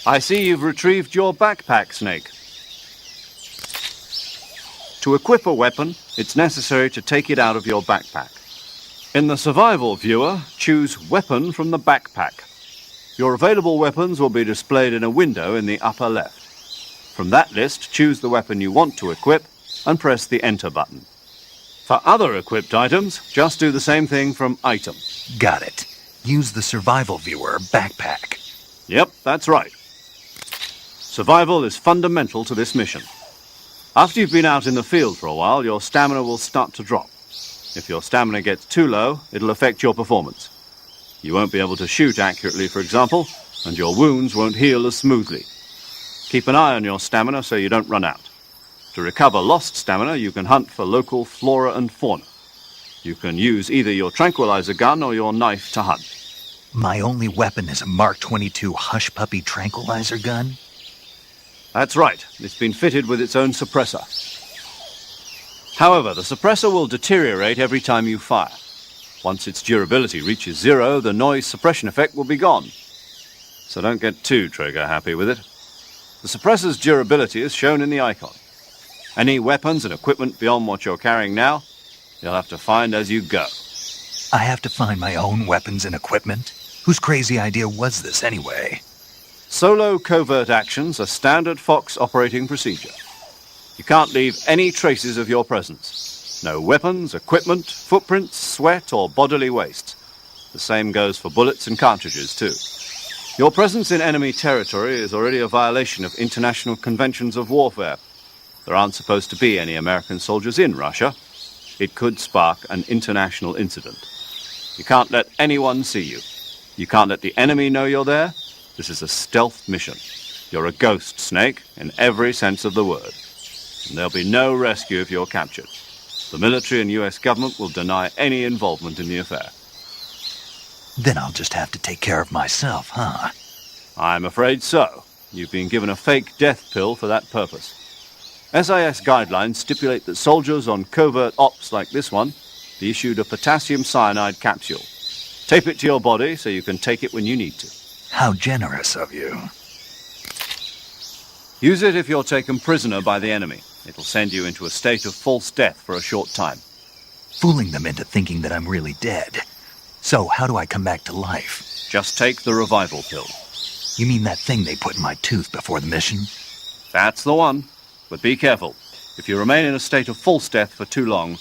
I see you've retrieved your backpack, Snake. To equip a weapon, it's necessary to take it out of your backpack. In the survival viewer, choose Weapon from the backpack. Your available weapons will be displayed in a window in the upper left. From that list, choose the weapon you want to equip and press the Enter button. For other equipped items, just do the same thing from Item. Got it. Use the survival viewer backpack. Yep, that's right. Survival is fundamental to this mission. After you've been out in the field for a while, your stamina will start to drop. If your stamina gets too low, it'll affect your performance. You won't be able to shoot accurately, for example, and your wounds won't heal as smoothly. Keep an eye on your stamina so you don't run out. To recover lost stamina, you can hunt for local flora and fauna. You can use either your tranquilizer gun or your knife to hunt. My only weapon is a Mark 22 Hush Puppy tranquilizer gun? That's right. It's been fitted with its own suppressor. However, the suppressor will deteriorate every time you fire. Once its durability reaches 0, the noise suppression effect will be gone. So don't get too trigger-happy with it. The suppressor's durability is shown in the icon. Any weapons and equipment beyond what you're carrying now, you'll have to find as you go. I have to find my own weapons and equipment? Whose crazy idea was this anyway? Solo covert actions are standard Fox operating procedure. You can't leave any traces of your presence. No weapons, equipment, footprints, sweat, or bodily waste. The same goes for bullets and cartridges, too. Your presence in enemy territory is already a violation of international conventions of warfare. There aren't supposed to be any American soldiers in Russia. It could spark an international incident. You can't let anyone see you. You can't let the enemy know you're there. This is a stealth mission. You're a ghost, Snake, in every sense of the word. And there'll be no rescue if you're captured. The military and US government will deny any involvement in the affair. Then I'll just have to take care of myself, huh? I'm afraid so. You've been given a fake death pill for that purpose. SIS guidelines stipulate that soldiers on covert ops like this one be issued a potassium cyanide capsule. Tape it to your body so you can take it when you need to. How generous of you. Use it if you're taken prisoner by the enemy. It'll send you into a state of false death for a short time. Fooling them into thinking that I'm really dead. So, how do I come back to life? Just take the revival pill. You mean that thing they put in my tooth before the mission? That's the one. But be careful. If you remain in a state of false death for too long,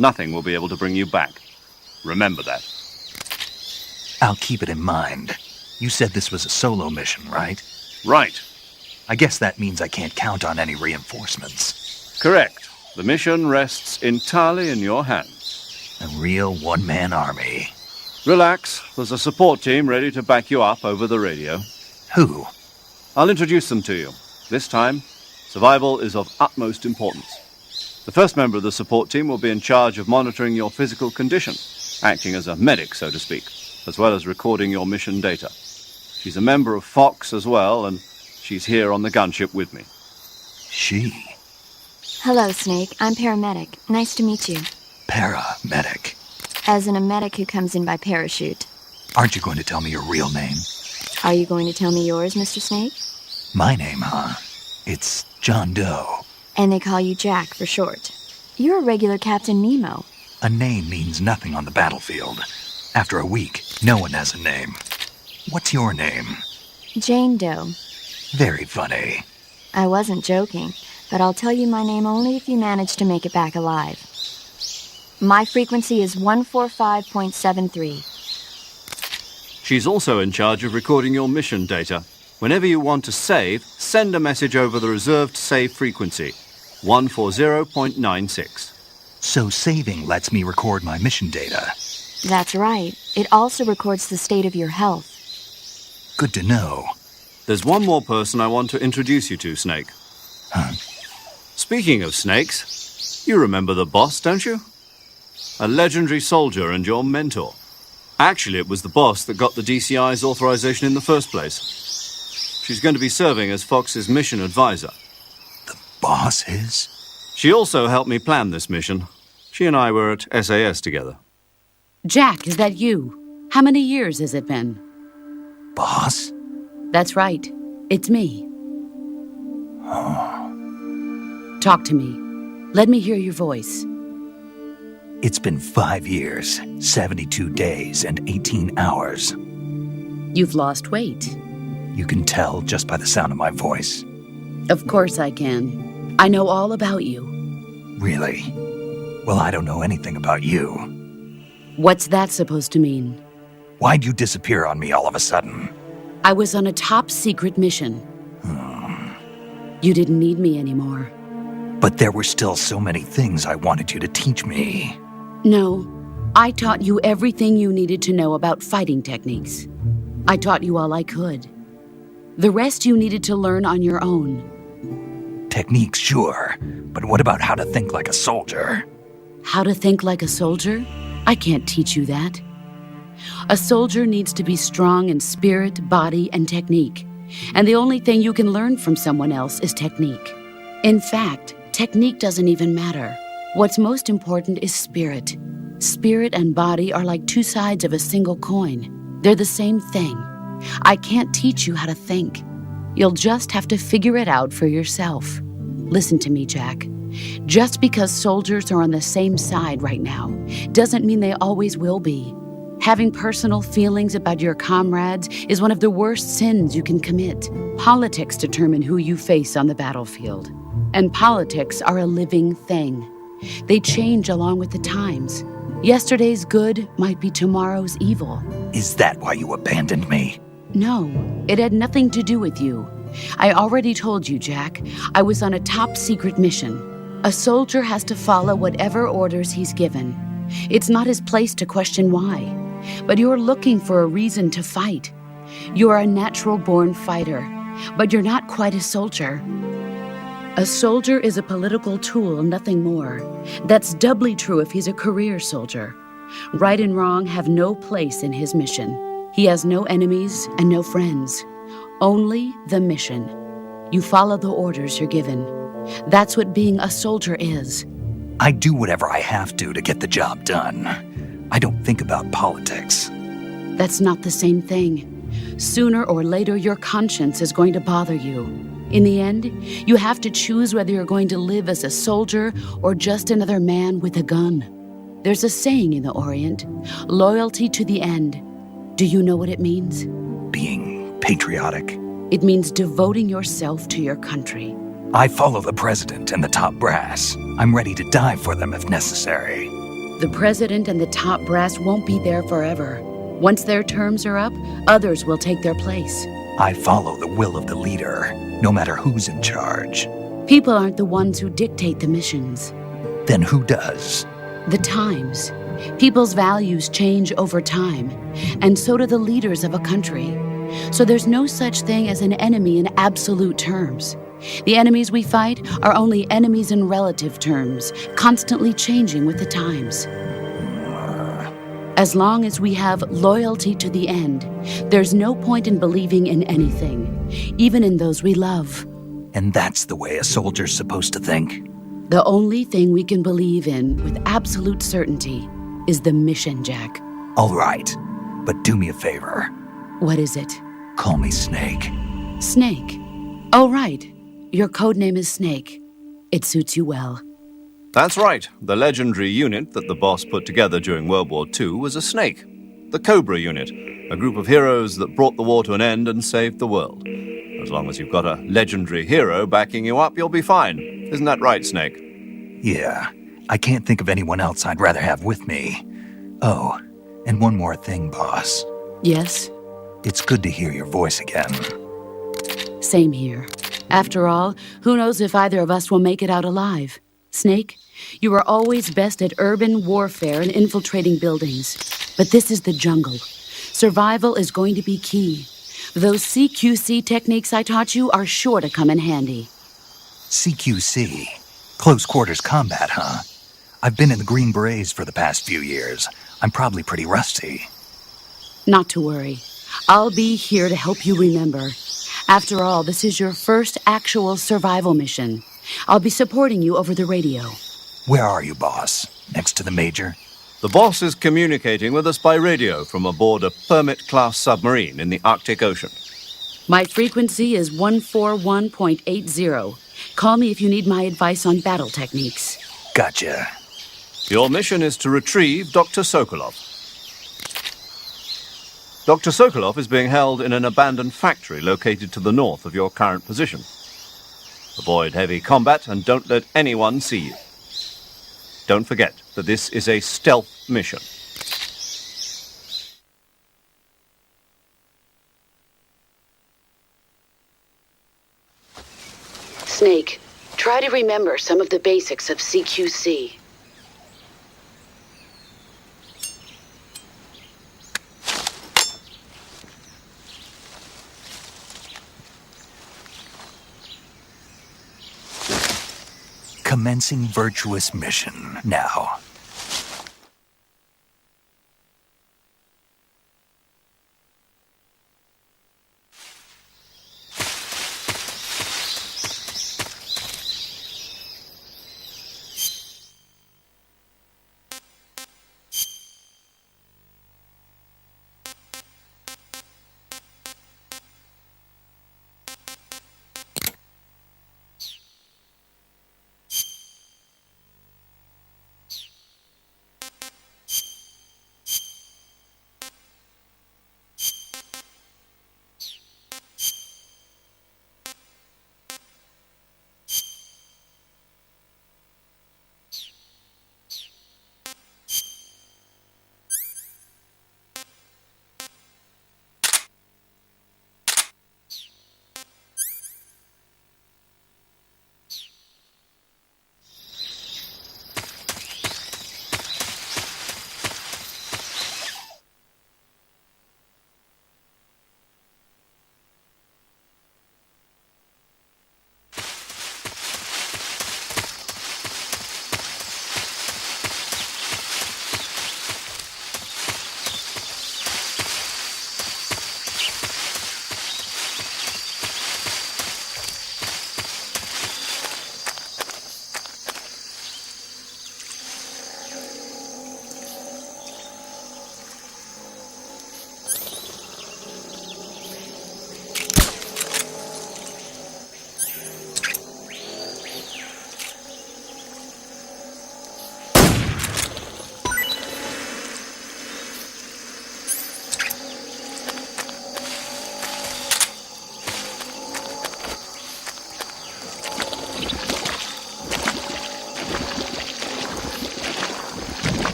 nothing will be able to bring you back. Remember that. I'll keep it in mind. You said this was a solo mission, right? Right. I guess that means I can't count on any reinforcements. Correct. The mission rests entirely in your hands. A real one-man army. Relax. There's a support team ready to back you up over the radio. Who? I'll introduce them to you. This time, survival is of utmost importance. The first member of the support team will be in charge of monitoring your physical condition, acting as a medic, so to speak, as well as recording your mission data. She's a member of Fox as well, and she's here on the gunship with me. She? Hello, Snake. I'm paramedic. Nice to meet you. Paramedic. As in a medic who comes in by parachute. Aren't you going to tell me your real name? Are you going to tell me yours, Mr. Snake? My name, huh? It's John Doe. And they call you Jack for short. You're a regular Captain Nemo. A name means nothing on the battlefield. After a week, no one has a name. What's your name? Jane Doe. Very funny. I wasn't joking, but I'll tell you my name only if you manage to make it back alive. My frequency is 145.73. She's also in charge of recording your mission data. Whenever you want to save, send a message over the reserved save frequency, 140.96. So saving lets me record my mission data. That's right. It also records the state of your health. Good to know. There's one more person I want to introduce you to, Snake. Huh? Speaking of snakes, you remember the boss, don't you? A legendary soldier and your mentor. Actually, it was the boss that got the DCI's authorization in the first place. She's going to be serving as Fox's mission advisor. The boss is? She also helped me plan this mission. She and I were at SAS together. Jack, is that you? How many years has it been? Boss? That's right. It's me. Talk to me. Let me hear your voice. It's been 5 years, 72 days, and 18 hours. You've lost weight. You can tell just by the sound of my voice. Of course I can. I know all about you. Really? Well, I don't know anything about you. What's that supposed to mean? Why'd you disappear on me all of a sudden? I was on a top-secret mission. You didn't need me anymore. But there were still so many things I wanted you to teach me. No, I taught you everything you needed to know about fighting techniques. I taught you all I could. The rest you needed to learn on your own. Techniques, sure. But what about how to think like a soldier? How to think like a soldier? I can't teach you that. A soldier needs to be strong in spirit, body, and technique. And the only thing you can learn from someone else is technique. In fact, technique doesn't even matter. What's most important is spirit. Spirit and body are like two sides of a single coin. They're the same thing. I can't teach you how to think. You'll just have to figure it out for yourself. Listen to me, Jack. Just because soldiers are on the same side right now doesn't mean they always will be. Having personal feelings about your comrades is one of the worst sins you can commit. Politics determine who you face on the battlefield. And politics are a living thing. They change along with the times. Yesterday's good might be tomorrow's evil. Is that why you abandoned me? No, it had nothing to do with you. I already told you, Jack. I was on a top-secret mission. A soldier has to follow whatever orders he's given. It's not his place to question why. But you're looking for a reason to fight. You're a natural-born fighter, but you're not quite a soldier. A soldier is a political tool, nothing more. That's doubly true if he's a career soldier. Right and wrong have no place in his mission. He has no enemies and no friends. Only the mission. You follow the orders you're given. That's what being a soldier is. I do whatever I have to get the job done. I don't think about politics. That's not the same thing. Sooner or later, your conscience is going to bother you. In the end, you have to choose whether you're going to live as a soldier or just another man with a gun. There's a saying in the Orient, loyalty to the end. Do you know what it means? Being patriotic. It means devoting yourself to your country. I follow the president and the top brass. I'm ready to die for them if necessary. The president and the top brass won't be there forever. Once their terms are up, others will take their place. I follow the will of the leader, no matter who's in charge. People aren't the ones who dictate the missions. Then who does? The times. People's values change over time, and so do the leaders of a country. So there's no such thing as an enemy in absolute terms. The enemies we fight are only enemies in relative terms, constantly changing with the times. As long as we have loyalty to the end, there's no point in believing in anything, even in those we love. And that's the way a soldier's supposed to think? The only thing we can believe in with absolute certainty is the mission, Jack. All right, but do me a favor. What is it? Call me Snake. Snake. Oh, right. Your code name is Snake. It suits you well. That's right. The legendary unit that the boss put together during World War II was a snake. The Cobra unit, a group of heroes that brought the war to an end and saved the world. As long as you've got a legendary hero backing you up, you'll be fine. Isn't that right, Snake? Yeah, I can't think of anyone else I'd rather have with me. Oh, and one more thing, boss. Yes? It's good to hear your voice again. Same here. After all, who knows if either of us will make it out alive? Snake, you are always best at urban warfare and infiltrating buildings. But this is the jungle. Survival is going to be key. Those CQC techniques I taught you are sure to come in handy. CQC? Close quarters combat, huh? I've been in the Green Berets for the past few years. I'm probably pretty rusty. Not to worry. I'll be here to help you remember. After all, this is your first actual survival mission. I'll be supporting you over the radio. Where are you, boss? Next to the Major? The boss is communicating with us by radio from aboard a Permit-class submarine in the Arctic Ocean. My frequency is 141.80. Call me if you need my advice on battle techniques. Gotcha. Your mission is to retrieve Dr. Sokolov. Dr. Sokolov is being held in an abandoned factory located to the north of your current position. Avoid heavy combat and don't let anyone see you. Don't forget that this is a stealth mission. Snake, try to remember some of the basics of CQC. Commencing virtuous mission now.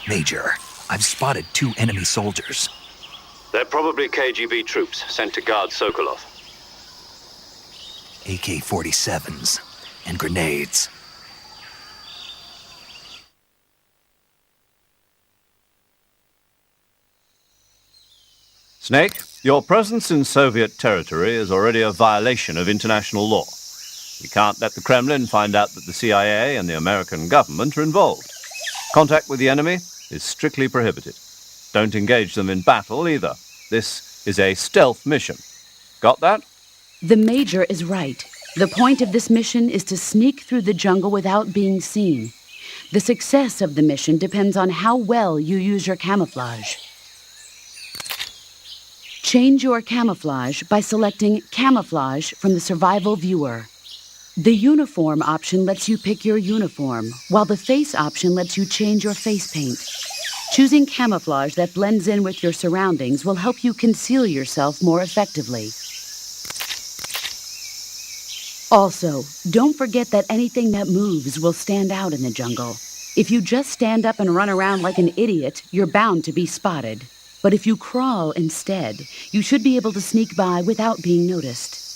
Major, I've spotted 2 enemy soldiers. They're probably KGB troops sent to guard Sokolov. AK-47s and grenades. Snake, your presence in Soviet territory is already a violation of international law. We can't let the Kremlin find out that the CIA and the American government are involved. Contact with the enemy is strictly prohibited. Don't engage them in battle either. This is a stealth mission. Got that? The Major is right. The point of this mission is to sneak through the jungle without being seen. The success of the mission depends on how well you use your camouflage. Change your camouflage by selecting Camouflage from the Survival Viewer. The Uniform option lets you pick your uniform, while the Face option lets you change your face paint. Choosing camouflage that blends in with your surroundings will help you conceal yourself more effectively. Also, don't forget that anything that moves will stand out in the jungle. If you just stand up and run around like an idiot, you're bound to be spotted. But if you crawl instead, you should be able to sneak by without being noticed.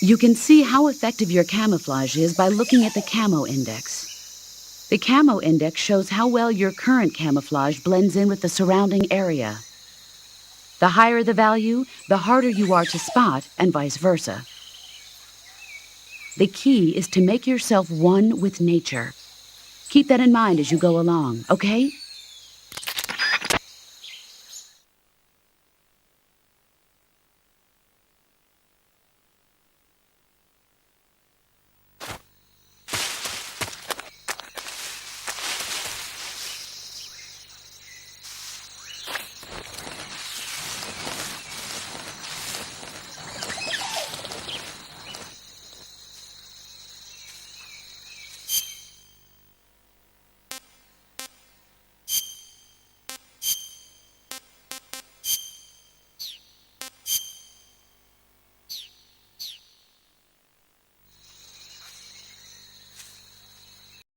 You can see how effective your camouflage is by looking at the Camo Index. The Camo Index shows how well your current camouflage blends in with the surrounding area. The higher the value, the harder you are to spot, and vice versa. The key is to make yourself one with nature. Keep that in mind as you go along, okay?